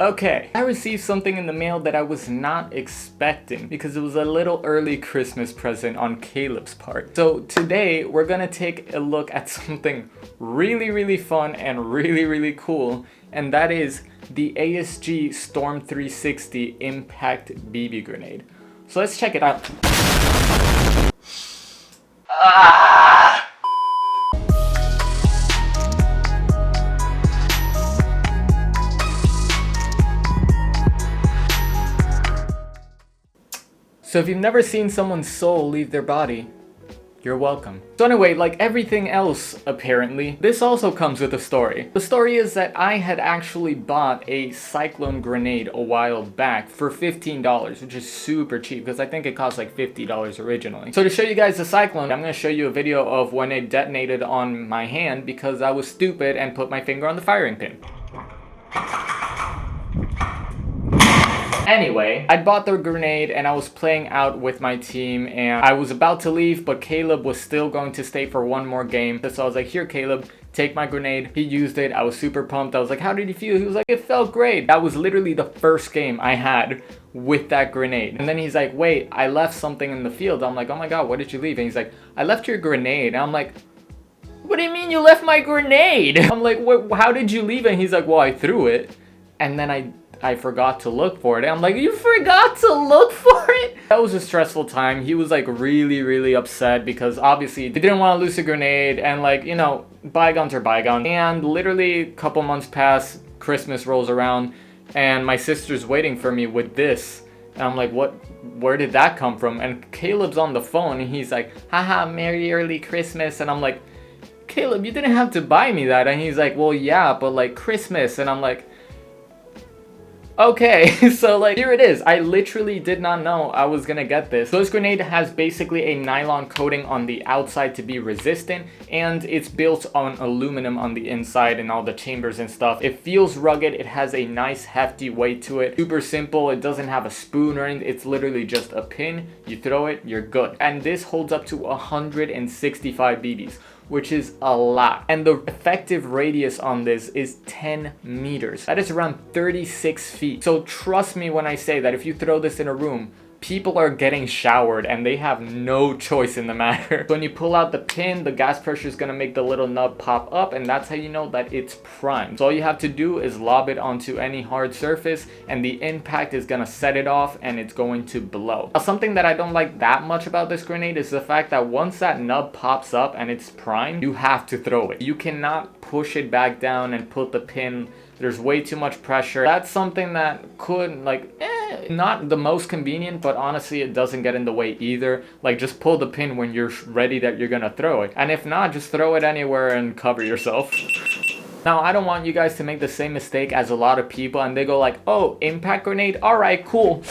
Okay, I received something in the mail that I was not expecting because it was a little early Christmas present on Caleb's part. So today we're gonna take a look at something really fun and really cool, and that is the ASG Storm 360 Impact BB Grenade. So let's check it out. So if you've never seen someone's soul leave their body, you're welcome. So anyway, like everything else apparently, this also comes with a story. The story is that I had actually bought a cyclone grenade a while back for $15, which is super cheap because I think it cost like $50 originally. So to show you guys the cyclone, I'm going to show you a video of when it detonated on my hand because I was stupid and put my finger on the firing pin. Anyway, I bought the grenade and I was playing out with my team and I was about to leave, but Caleb was still going to stay for one more game. So I was like, here Caleb, take my grenade. He used it. I was super pumped. I was like, how did you feel? He was like, it felt great. That was literally the first game I had with that grenade. And then he's like, wait, I left something in the field. I'm like, oh my God, what did you leave? And he's like, I left your grenade. And I'm like, what do you mean you left my grenade? I'm like, what, how did you leave it? And he's like, well, I threw it. And then I forgot to look for it. And I'm like, you forgot to look for it? That was a stressful time. He was like really upset because obviously he didn't want to lose a grenade and like, you know, bygones are bygones. And literally a couple months pass, Christmas rolls around and my sister's waiting for me with this. And I'm like, what, where did that come from? And Caleb's on the phone and he's like, haha, Merry early Christmas. And I'm like, Caleb, you didn't have to buy me that. And he's like, well, yeah, but like Christmas. And I'm like, okay, so like here it is. I literally did not know I was gonna get this. So this grenade has basically a nylon coating on the outside to be resistant, and it's built on aluminum on the inside and all the chambers and stuff. It feels rugged. It has a nice hefty weight to it. Super simple. It doesn't have a spoon or anything. It's literally just a pin. You throw it, you're good. And this holds up to 165 BBs, which is a lot. And the effective radius on this is 10 meters. That is around 36 feet. So trust me when I say that if you throw this in a room, people are getting showered and they have no choice in the matter. So when you pull out the pin, the gas pressure is gonna make the little nub pop up, and that's how you know that it's primed. So all you have to do is lob it onto any hard surface and the impact is gonna set it off and it's going to blow. Now, something that I don't like that much about this grenade is the fact that once that nub pops up and it's primed, you have to throw it. You cannot push it back down and put the pin. There's way too much pressure. That's something that could not the most convenient, but honestly it doesn't get in the way either. Like just pull the pin when you're ready that you're gonna throw it. And if not, just throw it anywhere and cover yourself. Now, I don't want you guys to make the same mistake as a lot of people and they go like, oh, impact grenade, all right, cool.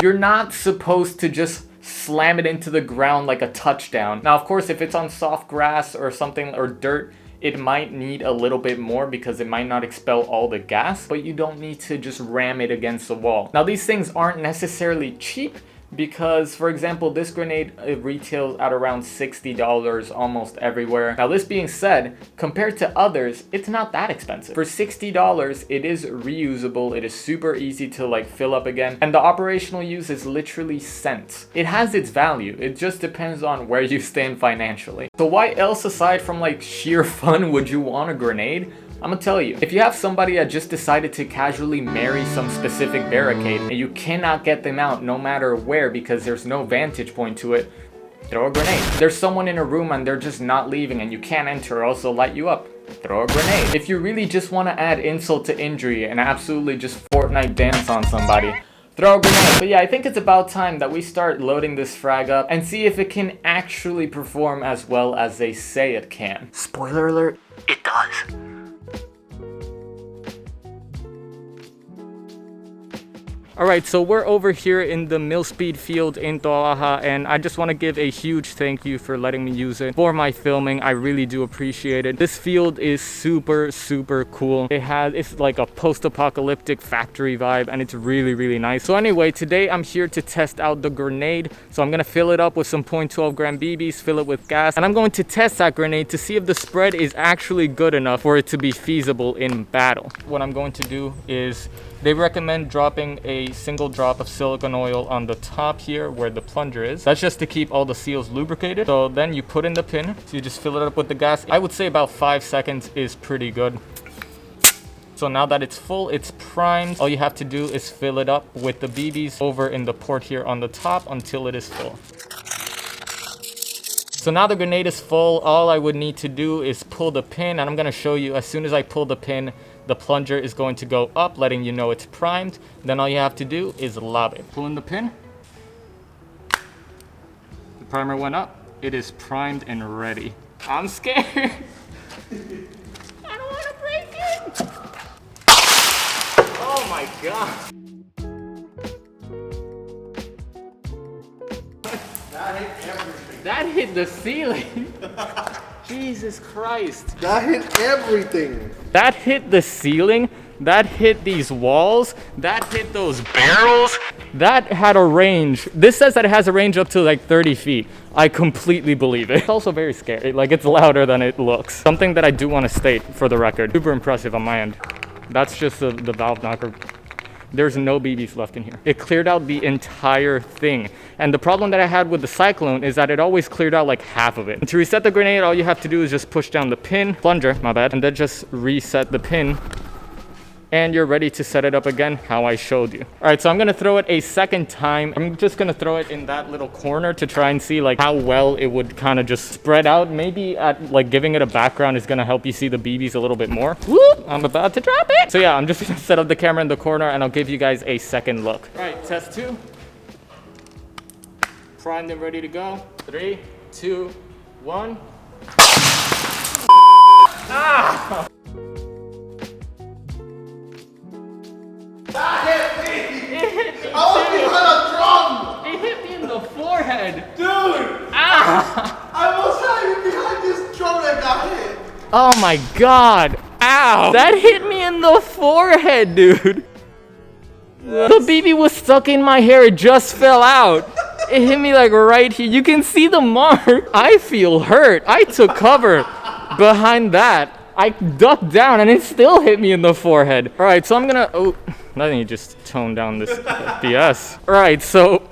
You're not supposed to just slam it into the ground like a touchdown. Now, of course, if it's on soft grass or something or dirt, it might need a little bit more because it might not expel all the gas, but you don't need to just ram it against the wall. Now, these things aren't necessarily cheap because, for example, this grenade retails at around $60 almost everywhere. Now, this being said, compared to others, it's not that expensive. For $60, it is reusable. It is super easy to like fill up again. And the operational use is literally cents. It has its value. It just depends on where you stand financially. So why else aside from like sheer fun would you want a grenade? I'm gonna tell you, if you have somebody that just decided to casually marry some specific barricade and you cannot get them out no matter where because there's no vantage point to it, throw a grenade. There's someone in a room and they're just not leaving and you can't enter or also light you up, throw a grenade. If you really just want to add insult to injury and absolutely just Fortnite dance on somebody, throw a grenade. But yeah, I think it's about time that we start loading this frag up and see if it can actually perform as well as they say it can. Spoiler alert, it does. All right, so we're over here in the Millspeed field in Toaha, and I just want to give a huge thank you for letting me use it for my filming. I really do appreciate it. This field is super, super cool. It's like a post-apocalyptic factory vibe, and it's really, really nice. So anyway, today I'm here to test out the grenade. So I'm gonna fill it up with some 0.12 gram BBs, fill it with gas, and I'm going to test that grenade to see if the spread is actually good enough for it to be feasible in battle. What I'm going to do is, they recommend dropping a single drop of silicone oil on the top here where the plunger is. That's just to keep all the seals lubricated. So then you put in the pin. So you just fill it up with the gas. I would say about 5 seconds is pretty good. So now that it's full, it's primed. All you have to do is fill it up with the BBs over in the port here on the top until it is full. So now the grenade is full. All I would need to do is pull the pin, and I'm gonna show you as soon as I pull the pin, the plunger is going to go up, letting you know it's primed. Then all you have to do is lob it. Pull in the pin. The primer went up. It is primed and ready. I'm scared. I don't want to break it. Oh my god. That hit everything. That hit the ceiling. Jesus Christ. That hit everything. That hit the ceiling. That hit these walls. That hit those barrels. That had a range. This says that it has a range up to like 30 feet. I completely believe it. It's also very scary. Like, it's louder than it looks. Something that I do want to state for the record. Super impressive on my end. That's just the valve knocker. There's no BBs left in here. It cleared out the entire thing. And the problem that I had with the Cyclone is that it always cleared out like half of it. And to reset the grenade, all you have to do is just push down the pin, plunger, my bad, and then just reset the pin. And you're ready to set it up again how I showed you. All right, so I'm gonna throw it a second time. I'm just gonna throw it in that little corner to try and see like how well it would kind of just spread out. Maybe at like giving it a background is gonna help you see the BBs a little bit more. Whoop, I'm about to drop it. So yeah, I'm just gonna set up the camera in the corner and I'll give you guys a second look. All right, test 2. Primed and ready to go. 3, 2, 1. Ah! That hit me! It hit me I was behind a drum! It hit me in the forehead! Dude! Ah! I was hiding behind this drum that got hit! Oh my god! Ow! That hit me in the forehead, dude! Yes. The BB was stuck in my hair, it just fell out. It hit me like right here. You can see the mark. I feel hurt. I took cover behind that. I ducked down and it still hit me in the forehead. All right, so I'm gonna, I think you just toned down this BS. All right, so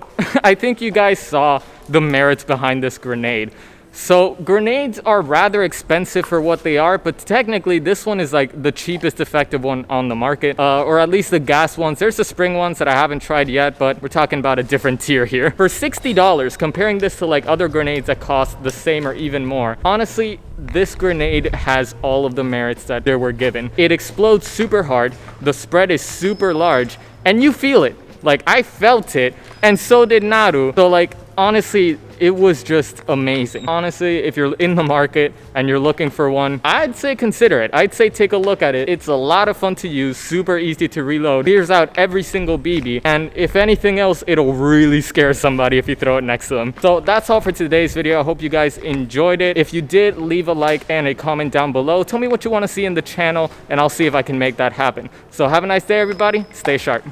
I think you guys saw the merits behind this grenade. So grenades are rather expensive for what they are, but technically this one is like the cheapest effective one on the market, or at least the gas ones. There's the spring ones that I haven't tried yet, but we're talking about a different tier here. For $60, comparing this to like other grenades that cost the same or even more, honestly, this grenade has all of the merits that they were given. It explodes super hard, the spread is super large, and you feel it. Like, I felt it, and so did Naru. So like, honestly, it was just amazing. Honestly, if you're in the market and you're looking for one, I'd say consider it. I'd say take a look at it. It's a lot of fun to use, super easy to reload, clears out every single BB, and if anything else, it'll really scare somebody if you throw it next to them. So that's all for today's video. I hope you guys enjoyed it. If you did, leave a like and a comment down below. Tell me what you want to see in the channel, and I'll see if I can make that happen. So have a nice day, everybody. Stay sharp.